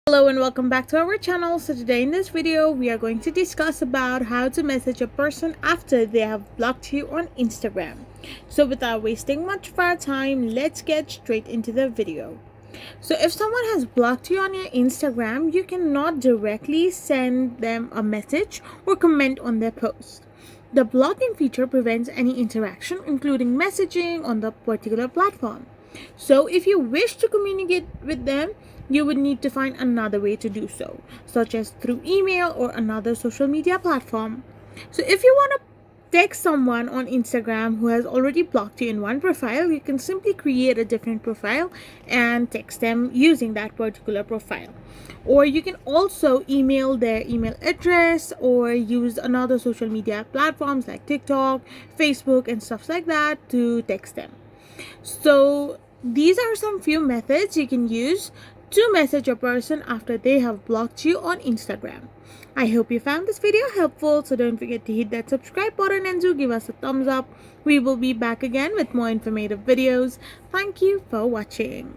Hello and welcome back to our channel. So today in this video we are going to discuss about how to message a person after they have blocked you on Instagram. So without wasting much of our time, let's get straight into the video. So if someone has blocked you on your Instagram, you cannot directly send them a message or comment on their post. The blocking feature prevents any interaction, including messaging on the particular platform. So if you wish to communicate with them, you would need to find another way to do so, such as through email or another social media platform. So if you want to text someone on Instagram who has already blocked you in one profile, you can simply create a different profile and text them using that particular profile. Or you can also email their email address or use another social media platforms like TikTok, Facebook, and stuff like that to text them. So these are some few methods you can use to message a person after they have blocked you on Instagram. I hope you found this video helpful, so don't forget to hit that subscribe button and do give us a thumbs up. We will be back again with more informative videos. Thank you for watching.